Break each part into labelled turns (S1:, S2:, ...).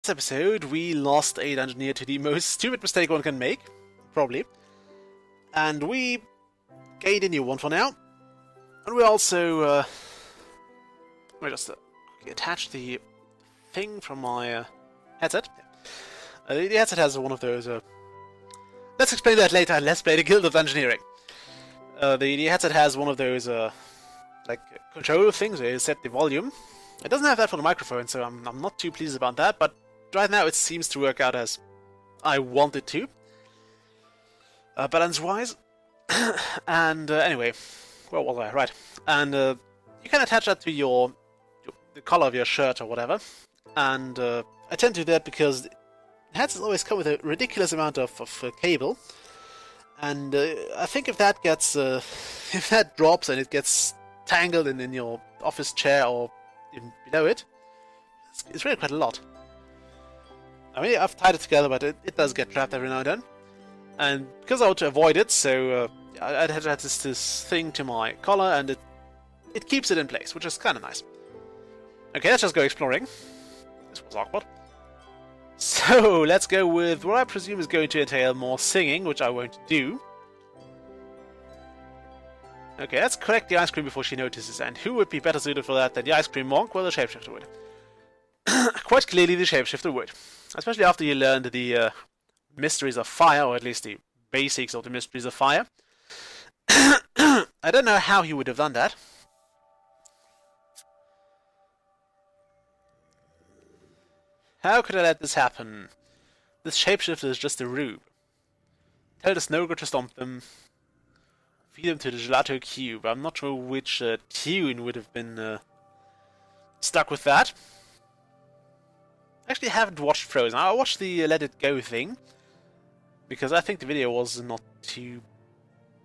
S1: last episode, we lost a dungeoneer to the most stupid mistake one can make, probably. And we gained a new one for now. And we also... let me just attach the thing from my headset. The headset has one of those... let's explain that later and let's play the Guild of Dungeoneering. The headset has one of those like control things where you set the volume. It doesn't have that for the microphone, so I'm not too pleased about that, but right now it seems to work out as I want it to. Balance-wise. And anyway, where was I? Right. And you can attach that to the collar of your shirt or whatever. And I tend to do that because headsets always come with a ridiculous amount of cable. And I think if that gets, if that drops and it gets tangled in your office chair or even below it, it's really quite a lot. I mean, I've tied it together, but it does get trapped every now and then. And because I want to avoid it, so I had this thing to my collar, and it keeps it in place, which is kind of nice. Okay, let's just go exploring. This was awkward. So, let's go with what I presume is going to entail more singing, which I won't do. Okay, let's collect the ice cream before she notices, and who would be better suited for that than the ice cream monk? Well, the shapeshifter would. Quite clearly the shapeshifter would. Especially after you learned the mysteries of fire, or at least the basics of the mysteries of fire. I don't know how he would have done that. How could I let this happen? This shapeshifter is just a rube. Tell the Snogre to stomp them. Feed them to the gelato cube. I'm not sure which tune would have been stuck with that. Actually, I haven't watched Frozen. I watched the Let It Go thing because I think the video was not too.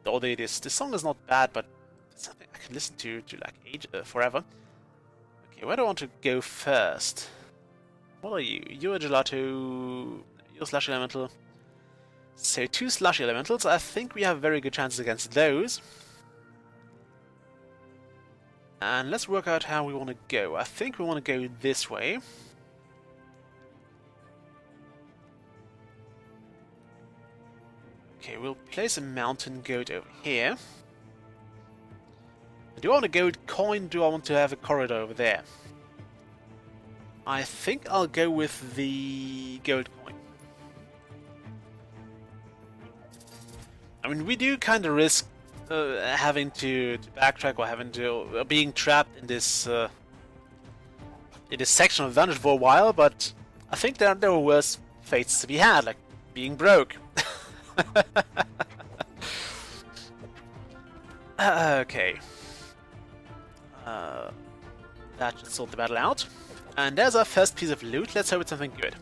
S1: Although the song is not bad, but it's something I can listen to like forever. Okay, where do I want to go first? What are you? You're a gelato. You're a slushy elemental. So 2 slushy elementals. I think we have very good chances against those. And let's work out how we want to go. I think we want to go this way. Okay, we'll place a mountain goat over here. Do I want a gold coin? Do I want to have a corridor over there? I think I'll go with the gold coin. I mean, we do kind of risk having to backtrack or having to being trapped in this section of the dungeon for a while, but I think there were worse fates to be had, like being broke. Okay. That should sort the battle out. And there's our first piece of loot. Let's hope it's something good.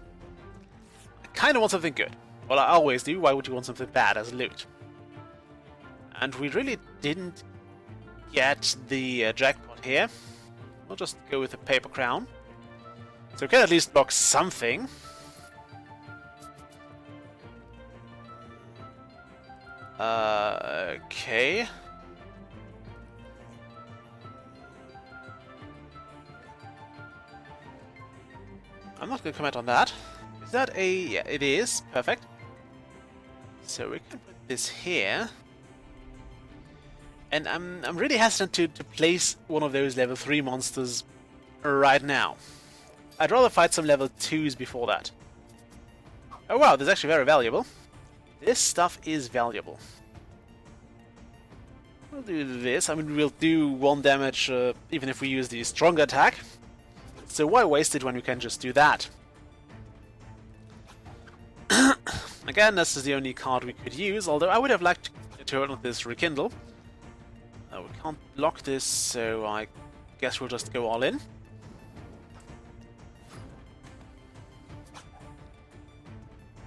S1: I kind of want something good. Well, I always do. Why would you want something bad as loot? And we really didn't get the jackpot here. We'll just go with a paper crown. So we can at least block something. Okay. I'm not going to comment on that. Is that a... yeah, it is. Perfect. So we can put this here. And I'm really hesitant to place one of those level 3 monsters right now. I'd rather fight some level 2s before that. Oh wow, this is actually very valuable. This stuff is valuable. We'll do this. I mean, we'll do 1 damage even if we use the stronger attack. So why waste it when we can just do that? Again, this is the only card we could use, although I would have liked to earn this Rekindle. We can't block this, so I guess we'll just go all in.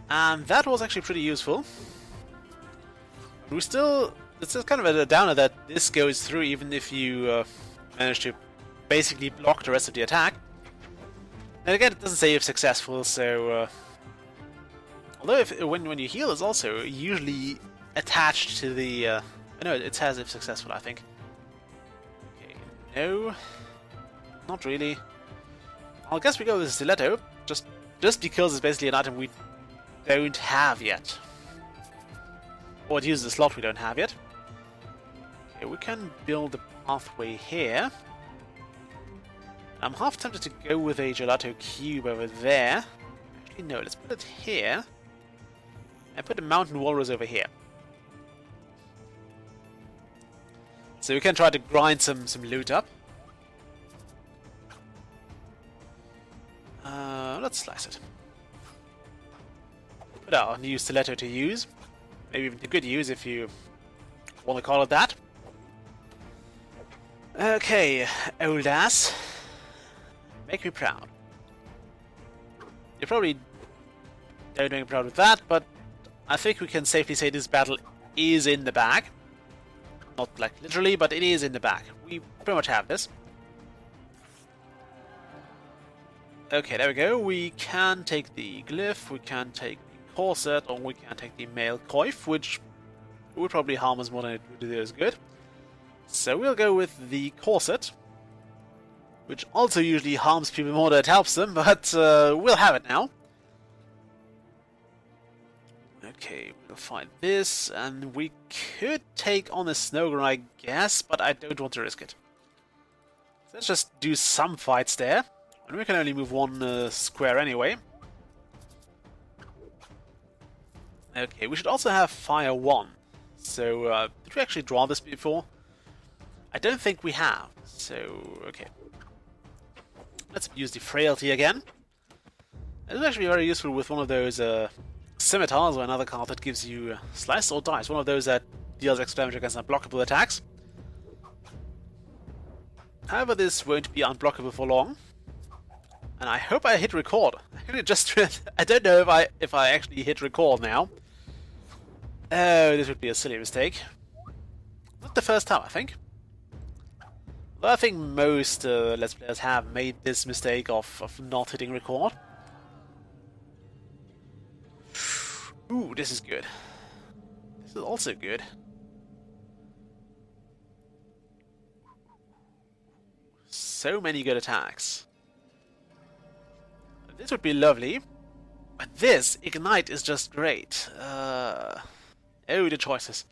S1: And that was actually pretty useful. We still... it's kind of a downer that this goes through even if you manage to basically block the rest of the attack. And again, it doesn't say if successful, so... although when you heal, it's also usually attached to the... no, it says if successful, I think. Okay, no. Not really. I guess we go with Stiletto, just just because it's basically an item we don't have yet. Or it uses a slot we don't have yet. Okay, we can build a pathway here. I'm half tempted to go with a gelato cube over there. Actually, no, let's put it here. And put the mountain walrus over here. So we can try to grind some loot up. Let's slice it. Put our new stiletto to use. Maybe even to good use if you want to call it that. Okay, old ass. Make me proud. You probably don't make me proud with that, but I think we can safely say this battle is in the bag. Not like literally, but it is in the bag. We pretty much have this. Okay, there we go. We can take the glyph, we can take the corset, or we can take the male coif, which would probably harm us more than it would do us good. So we'll go with the corset, which also usually harms people more than it helps them, but we'll have it now. Okay, we'll find this, and we could take on a Snogren, I guess, but I don't want to risk it. So let's just do some fights there. And we can only move one square anyway. Okay, we should also have Fire 1. So, did we actually draw this before? I don't think we have. So, okay. Let's use the Frailty again. This is actually very useful with one of those scimitars or another card that gives you Slice or Dice. One of those that deals extra damage against unblockable attacks. However, this won't be unblockable for long. And I hope I hit record. I don't know if I actually hit record now. Oh, this would be a silly mistake. Not the first time, I think. Though I think most Let's Players have made this mistake of not hitting record. Ooh, this is good. This is also good. So many good attacks. This would be lovely, but this Ignite is just great. Oh, the choices.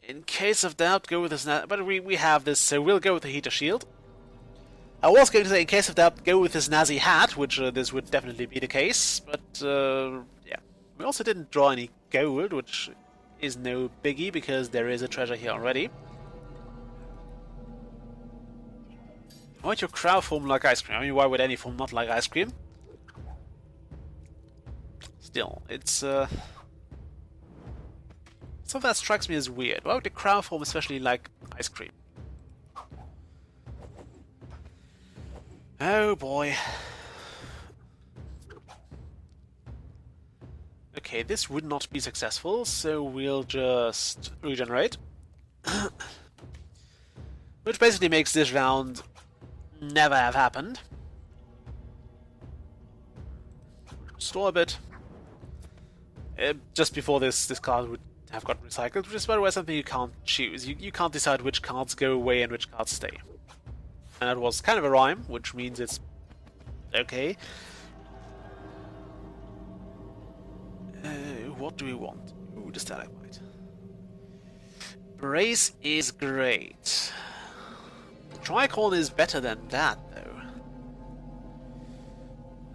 S1: In case of doubt, go with this. But we have this, so we'll go with the Heater Shield. I was going to say, in case of doubt, go with this Nazi Hat, which this would definitely be the case. But yeah, we also didn't draw any gold, which is no biggie because there is a treasure here already. Why would your crow form like ice cream? I mean, why would any form not like ice cream? Still, it's something that strikes me as weird. Why would the crow form especially like ice cream? Oh boy. Okay, this would not be successful, so we'll just regenerate. Which basically makes this round never have happened. Store a bit. Just before this card would have got recycled, which is by the way something you can't choose. You can't decide which cards go away and which cards stay. And that was kind of a rhyme, which means it's okay. What do we want? Ooh, the stalagmite. Brace is great. Tricorn is better than that, though.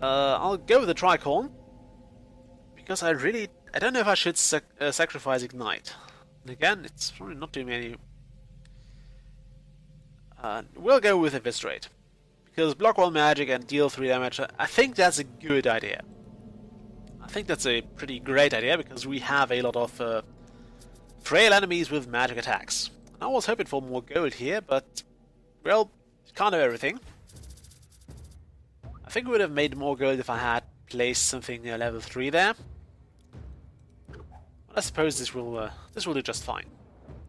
S1: I'll go with the Tricorn. Because I don't know if I should sacrifice Ignite. And again, it's probably not doing me any... we'll go with Eviscerate. Because block 1 magic and deal 3 damage, I think that's a good idea. I think that's a pretty great idea, because we have a lot of frail enemies with magic attacks. And I was hoping for more gold here, but... well, can't have everything. I think we would have made more gold if I had placed something near level 3 there. But I suppose this will do just fine.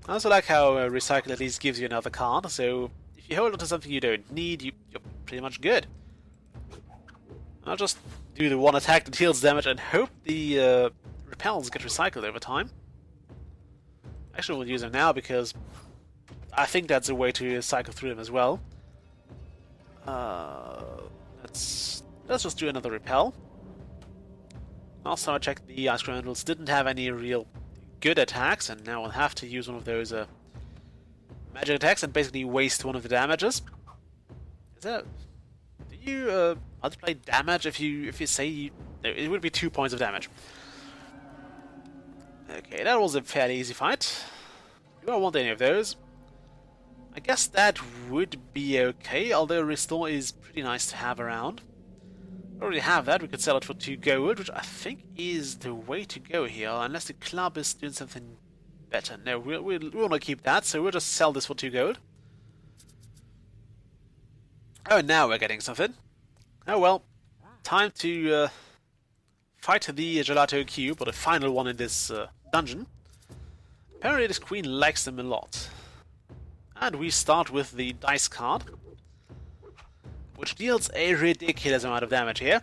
S1: I also like how Recycle at least gives you another card, so if you hold on to something you don't need, you're pretty much good. I'll just do the one attack that deals damage and hope the repels get recycled over time. Actually, we'll use them now because I think that's a way to cycle through them as well. Let's just do another repel. Last time I checked, the Ice Granules didn't have any real good attacks, and now we'll have to use one of those magic attacks and basically waste one of the damages. Is that... Do you multiply damage if you say you... No, it would be 2 points of damage. Okay, that was a fairly easy fight. Do I want any of those? I guess that would be okay, although Restore is pretty nice to have around. We already have that, we could sell it for 2 gold, which I think is the way to go here, unless the club is doing something better. No, we want to keep that, so we'll just sell this for 2 gold. Oh, now we're getting something. Oh well, time to fight the Gelato Cube, or the final one in this dungeon. Apparently this queen likes them a lot. And we start with the dice card, which deals a ridiculous amount of damage here.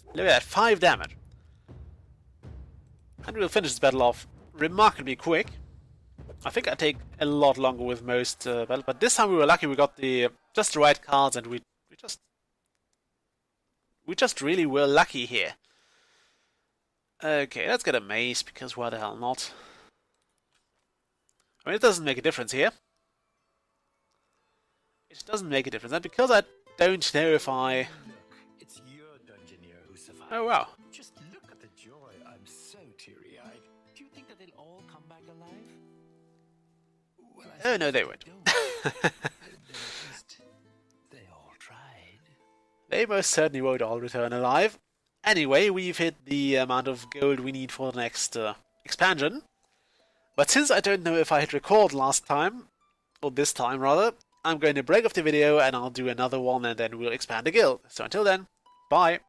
S1: Look at that, 5 damage. And we'll finish this battle off remarkably quick. I think I take a lot longer with most battles, but this time we were lucky, we got the just the right cards, and we just really were lucky here. Okay, let's get a mace, because why the hell not? I mean, it doesn't make a difference here. It doesn't make a difference, and because I don't know if I...
S2: Look, it's your dungeoneer who survived.
S1: Oh wow.
S2: Just look at the joy. I'm so teary-eyed. Do you think that they'll all come back alive? Well,
S1: Oh no, they won't.
S2: They all tried.
S1: They most certainly won't all return alive. Anyway, we've hit the amount of gold we need for the next expansion. But since I don't know if I hit record last time, or this time rather, I'm going to break off the video and I'll do another one and then we'll expand the guild. So until then, bye!